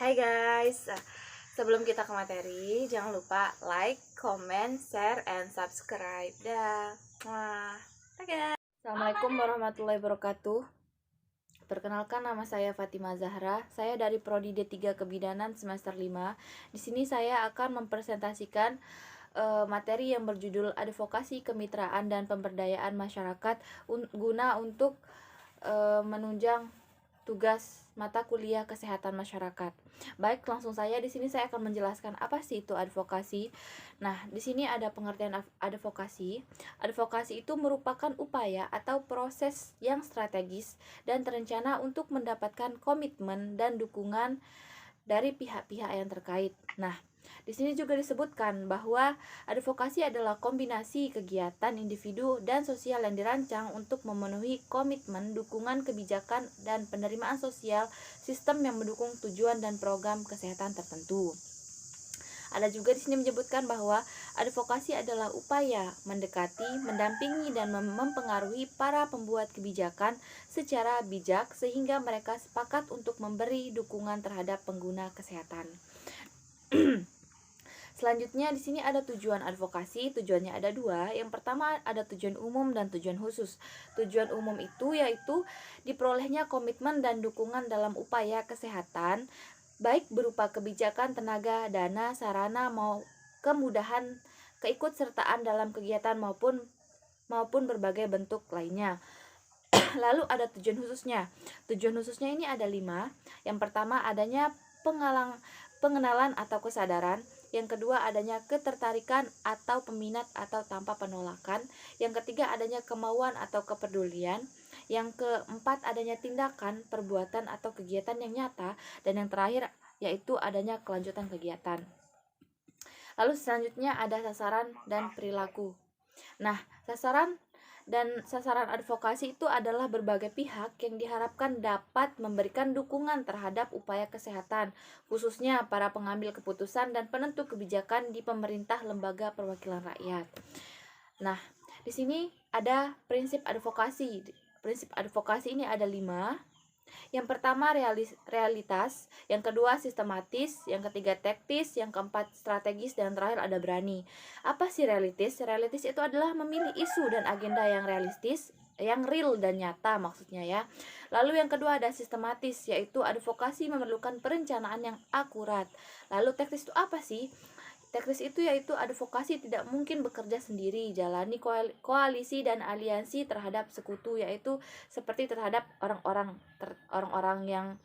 Hai guys, sebelum kita ke materi, jangan lupa like, comment, share, and subscribe. Dah. Wah, dadah. Assalamualaikum warahmatullahi wabarakatuh. Perkenalkan, nama saya Fatima Zahra. Saya dari Prodi D3 Kebidanan semester 5. Di sini saya akan mempresentasikan materi yang berjudul Advokasi Kemitraan dan Pemberdayaan Masyarakat guna untuk menunjang tugas mata kuliah kesehatan masyarakat. Baik, langsung saja di sini saya akan menjelaskan apa sih itu advokasi. Nah, di sini ada pengertian advokasi. Advokasi itu merupakan upaya atau proses yang strategis dan terencana untuk mendapatkan komitmen dan dukungan dari pihak-pihak yang terkait. Nah, di sini juga disebutkan bahwa advokasi adalah kombinasi kegiatan individu dan sosial yang dirancang untuk memenuhi komitmen, dukungan kebijakan, dan penerimaan sosial sistem yang mendukung tujuan dan program kesehatan tertentu. Ada juga di sini menyebutkan bahwa advokasi adalah upaya mendekati, mendampingi, dan mempengaruhi para pembuat kebijakan secara bijak sehingga mereka sepakat untuk memberi dukungan terhadap pengguna kesehatan. Selanjutnya di sini ada tujuan advokasi. Tujuannya ada dua. Yang pertama ada tujuan umum dan tujuan khusus. Tujuan umum itu yaitu diperolehnya komitmen dan dukungan dalam upaya kesehatan, baik berupa kebijakan, tenaga, dana, sarana, kemudahan, keikutsertaan dalam kegiatan maupun berbagai bentuk lainnya. Lalu ada tujuan khususnya. Tujuan khususnya ini ada 5. Yang pertama adanya pengenalan atau kesadaran. Yang kedua adanya ketertarikan atau peminat atau tanpa penolakan. Yang ketiga adanya kemauan atau kepedulian. Yang keempat adanya tindakan, perbuatan atau kegiatan yang nyata. Dan yang terakhir yaitu adanya kelanjutan kegiatan. Lalu selanjutnya ada sasaran dan perilaku. Nah, sasaran advokasi itu adalah berbagai pihak yang diharapkan dapat memberikan dukungan terhadap upaya kesehatan, khususnya para pengambil keputusan dan penentu kebijakan di pemerintah lembaga perwakilan rakyat. Nah, di sini ada prinsip advokasi. Prinsip advokasi ini ada 5. Yang pertama realitas, yang kedua sistematis, yang ketiga taktis, yang keempat strategis, dan terakhir ada berani. Apa sih realitis? Realitis itu adalah memilih isu dan agenda yang realistis, yang real dan nyata maksudnya ya. Lalu yang kedua ada sistematis, yaitu advokasi memerlukan perencanaan yang akurat. Lalu taktis itu apa sih? Teknis itu yaitu advokasi tidak mungkin bekerja sendiri, jalani koalisi dan aliansi terhadap sekutu, yaitu seperti terhadap orang-orang yang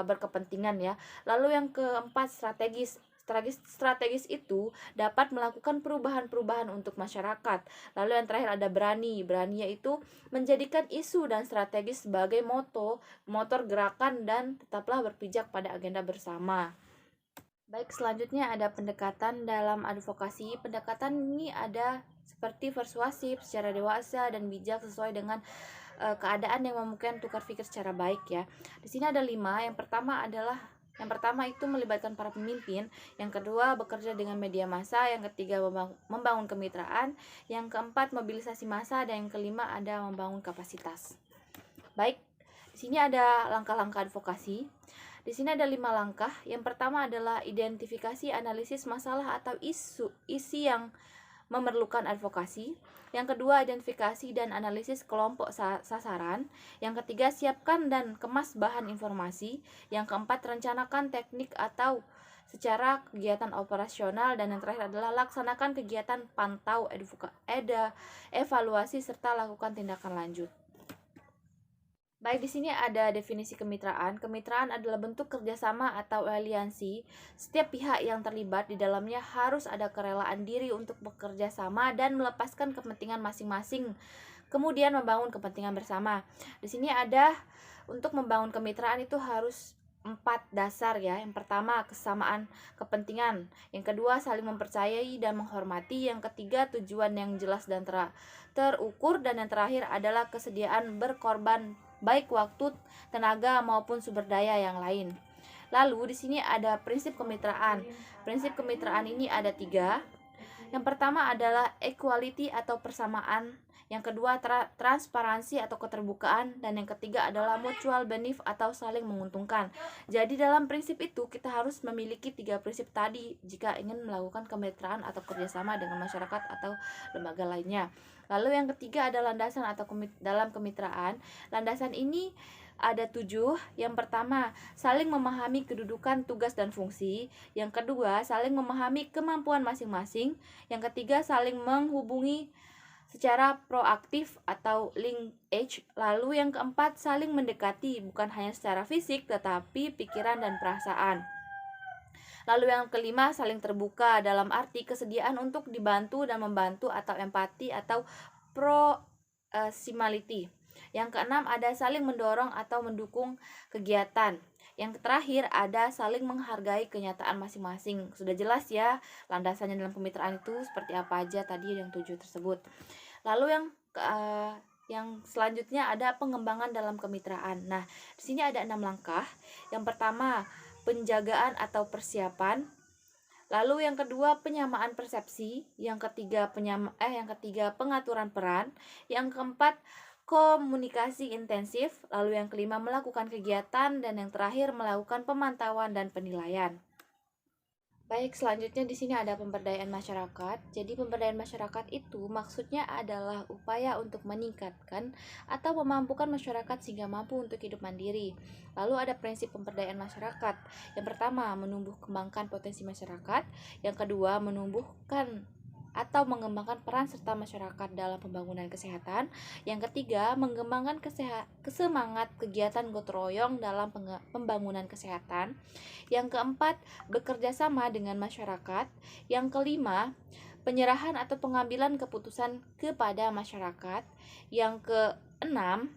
berkepentingan ya. Lalu yang keempat strategis itu dapat melakukan perubahan-perubahan untuk masyarakat. Lalu yang terakhir ada berani yaitu menjadikan isu dan strategis sebagai motor gerakan dan tetaplah berpijak pada agenda bersama. Baik, selanjutnya ada pendekatan dalam advokasi. Pendekatan ini ada seperti persuasif, secara dewasa dan bijak sesuai dengan keadaan yang memungkinkan tukar pikir secara baik ya. Di sini ada 5. Yang pertama itu melibatkan para pemimpin, yang kedua bekerja dengan media massa, yang ketiga membangun kemitraan, yang keempat mobilisasi massa, dan yang kelima ada membangun kapasitas. Baik, di sini ada langkah-langkah advokasi. Di sini ada 5 langkah. Yang pertama adalah identifikasi, analisis masalah atau isi yang memerlukan advokasi. Yang kedua, identifikasi dan analisis kelompok sasaran. Yang ketiga, siapkan dan kemas bahan informasi. Yang keempat, rencanakan teknik atau secara kegiatan operasional. Dan yang terakhir adalah laksanakan kegiatan pantau, evaluasi, serta lakukan tindakan lanjut. Baik, di sini ada definisi kemitraan. Kemitraan adalah bentuk kerjasama atau aliansi. Setiap pihak yang terlibat di dalamnya harus ada kerelaan diri untuk bekerja sama dan melepaskan kepentingan masing-masing, kemudian membangun kepentingan bersama. Di sini ada untuk membangun kemitraan itu harus 4 dasar ya. Yang pertama, kesamaan kepentingan. Yang kedua, saling mempercayai dan menghormati. Yang ketiga, tujuan yang jelas dan terukur. Dan yang terakhir adalah kesediaan berkorban baik waktu, tenaga maupun sumber daya yang lain. Lalu di sini ada prinsip kemitraan. Prinsip kemitraan ini ada 3. Yang pertama adalah equality atau persamaan. Yang kedua, transparansi atau keterbukaan, dan yang ketiga adalah mutual benefit atau saling menguntungkan. Jadi dalam prinsip itu kita harus memiliki 3 prinsip tadi jika ingin melakukan kemitraan atau kerjasama dengan masyarakat atau lembaga lainnya. Lalu yang ketiga ada landasan atau dalam kemitraan. Landasan ini ada 7. Yang pertama, saling memahami kedudukan, tugas, dan fungsi. Yang kedua, saling memahami kemampuan masing-masing. Yang ketiga, saling menghubungi secara proaktif atau linkage. Lalu yang keempat, saling mendekati bukan hanya secara fisik tetapi pikiran dan perasaan. Lalu yang kelima, saling terbuka dalam arti kesediaan untuk dibantu dan membantu atau empati atau proximity. Yang keenam ada saling mendorong atau mendukung kegiatan. Yang terakhir ada saling menghargai kenyataan masing-masing. Sudah jelas ya landasannya dalam kemitraan itu seperti apa aja tadi yang 7 tersebut. Lalu yang selanjutnya ada pengembangan dalam kemitraan. Nah, di sini ada 6 langkah. Yang pertama, penjagaan atau persiapan. Lalu yang kedua, penyamaan persepsi. Yang ketiga, pengaturan peran. Yang keempat, komunikasi intensif. Lalu yang kelima, melakukan kegiatan, dan yang terakhir melakukan pemantauan dan penilaian. Baik, selanjutnya di sini ada pemberdayaan masyarakat. Jadi pemberdayaan masyarakat itu maksudnya adalah upaya untuk meningkatkan atau memampukan masyarakat sehingga mampu untuk hidup mandiri. Lalu ada prinsip pemberdayaan masyarakat. Yang pertama, menumbuh kembangkan potensi masyarakat. Yang kedua, menumbuhkan atau mengembangkan peran serta masyarakat dalam pembangunan kesehatan. Yang ketiga, mengembangkan kesemangat kegiatan gotong royong dalam pembangunan kesehatan. Yang keempat, bekerja sama dengan masyarakat. Yang kelima, penyerahan atau pengambilan keputusan kepada masyarakat. Yang keenam,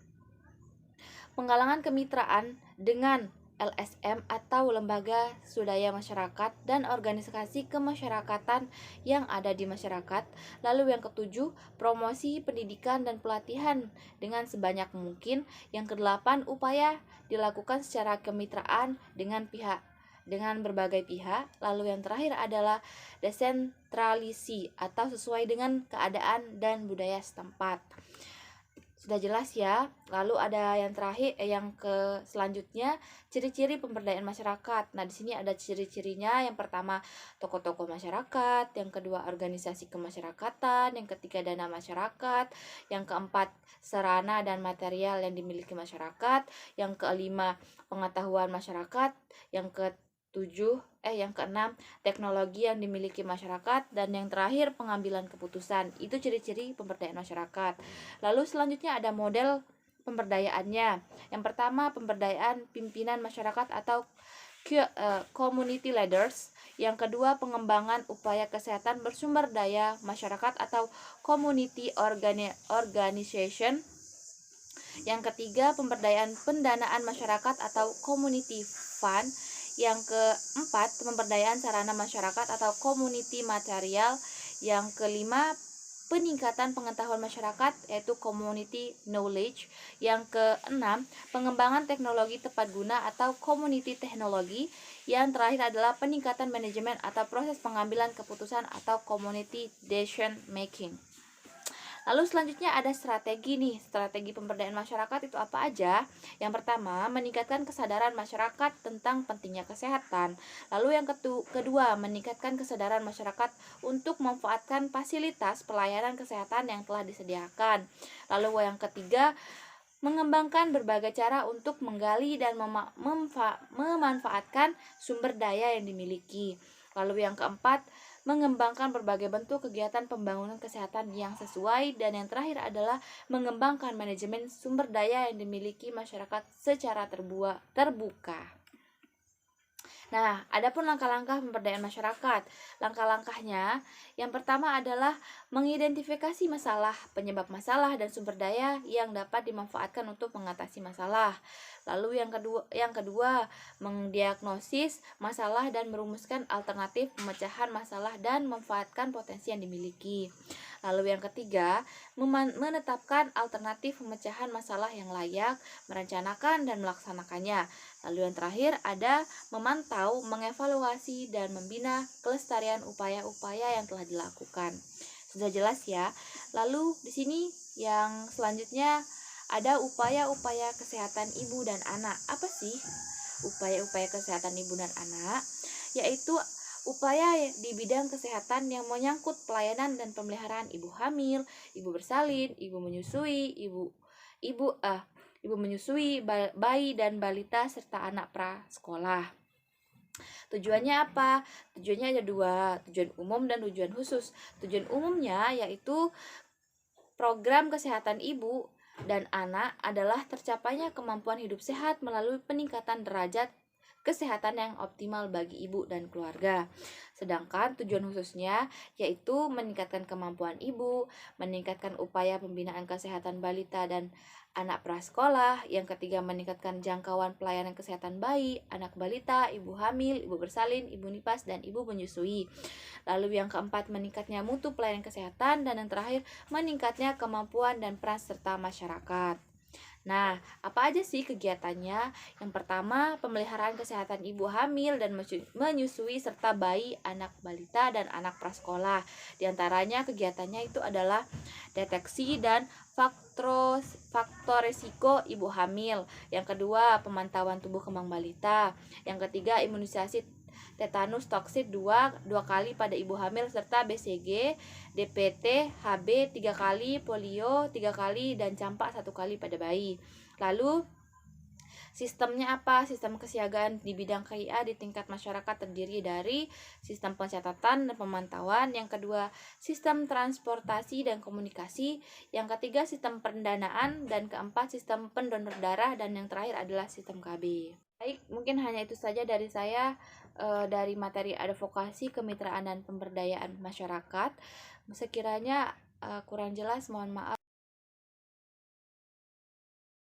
penggalangan kemitraan dengan LSM atau lembaga swadaya masyarakat dan organisasi kemasyarakatan yang ada di masyarakat. Lalu yang ketujuh, promosi pendidikan dan pelatihan dengan sebanyak mungkin. Yang kedelapan, upaya dilakukan secara kemitraan dengan berbagai pihak. Lalu yang terakhir adalah desentralisasi atau sesuai dengan keadaan dan budaya setempat. Sudah jelas ya. Lalu ada yang terakhir selanjutnya ciri-ciri pemberdayaan masyarakat. Nah, di sini ada ciri-cirinya. Yang pertama, tokoh-tokoh masyarakat, yang kedua organisasi kemasyarakatan, yang ketiga dana masyarakat, yang keempat sarana dan material yang dimiliki masyarakat, yang kelima pengetahuan masyarakat, yang keenam teknologi yang dimiliki masyarakat, dan yang terakhir pengambilan keputusan. Itu ciri-ciri pemberdayaan masyarakat. Lalu selanjutnya ada model pemberdayaannya. Yang pertama, pemberdayaan pimpinan masyarakat atau community leaders. Yang kedua, pengembangan upaya kesehatan bersumber daya masyarakat atau community organization. Yang ketiga, pemberdayaan pendanaan masyarakat atau community fund. Yang keempat, pemberdayaan sarana masyarakat atau community material. Yang kelima, peningkatan pengetahuan masyarakat yaitu community knowledge. Yang keenam, pengembangan teknologi tepat guna atau community teknologi. Yang terakhir adalah peningkatan manajemen atau proses pengambilan keputusan atau community decision making. Lalu selanjutnya ada strategi pemberdayaan masyarakat itu apa aja? Yang pertama, meningkatkan kesadaran masyarakat tentang pentingnya kesehatan. Lalu yang kedua, meningkatkan kesadaran masyarakat untuk memanfaatkan fasilitas pelayanan kesehatan yang telah disediakan. Lalu yang ketiga, mengembangkan berbagai cara untuk menggali dan memanfaatkan sumber daya yang dimiliki. Lalu yang keempat, mengembangkan berbagai bentuk kegiatan pembangunan kesehatan yang sesuai, dan yang terakhir adalah mengembangkan manajemen sumber daya yang dimiliki masyarakat secara terbuka. Nah, adapun langkah-langkah pemberdayaan masyarakat. Langkah-langkahnya, yang pertama adalah mengidentifikasi masalah, penyebab masalah, dan sumber daya yang dapat dimanfaatkan untuk mengatasi masalah. Lalu yang kedua, mendiagnosis masalah dan merumuskan alternatif pemecahan masalah dan memanfaatkan potensi yang dimiliki. Lalu yang ketiga, menetapkan alternatif pemecahan masalah yang layak, merencanakan dan melaksanakannya. Lalu yang terakhir ada memantau, mengevaluasi, dan membina kelestarian upaya-upaya yang telah dilakukan. Sudah jelas ya. Lalu di sini yang selanjutnya ada upaya-upaya kesehatan ibu dan anak. Apa sih upaya-upaya kesehatan ibu dan anak? Yaitu upaya di bidang kesehatan yang menyangkut pelayanan dan pemeliharaan ibu hamil, ibu bersalin, ibu menyusui, ibu menyusui, bayi dan balita serta anak prasekolah. Tujuannya apa? Tujuannya ada dua, tujuan umum dan tujuan khusus. Tujuan umumnya yaitu program kesehatan ibu dan anak adalah tercapainya kemampuan hidup sehat melalui peningkatan derajat kesehatan yang optimal bagi ibu dan keluarga. Sedangkan tujuan khususnya yaitu meningkatkan kemampuan ibu, meningkatkan upaya pembinaan kesehatan balita dan anak prasekolah. Yang ketiga, meningkatkan jangkauan pelayanan kesehatan bayi, anak balita, ibu hamil, ibu bersalin, ibu nipas, dan ibu menyusui. Lalu yang keempat, meningkatnya mutu pelayanan kesehatan, dan yang terakhir, meningkatnya kemampuan dan peran serta masyarakat. Nah, apa aja sih kegiatannya? Yang pertama, pemeliharaan kesehatan ibu hamil dan menyusui serta bayi, anak balita, dan anak prasekolah. Di antaranya kegiatannya itu adalah deteksi dan faktor risiko ibu hamil. Yang kedua, pemantauan tubuh kembang balita. Yang ketiga, imunisasi tetanus toksit 2 kali pada ibu hamil serta BCG, DPT, HB 3 kali, polio 3 kali, dan campak 1 kali pada bayi. Lalu sistemnya apa? Sistem kesiagaan di bidang KIA di tingkat masyarakat terdiri dari sistem pencatatan dan pemantauan. Yang kedua, sistem transportasi dan komunikasi. Yang ketiga, sistem pendanaan. Dan keempat, sistem pendonor darah. Dan yang terakhir adalah sistem KB. Baik, mungkin hanya itu saja dari saya dari materi advokasi, kemitraan, dan pemberdayaan masyarakat. Sekiranya kurang jelas, mohon maaf.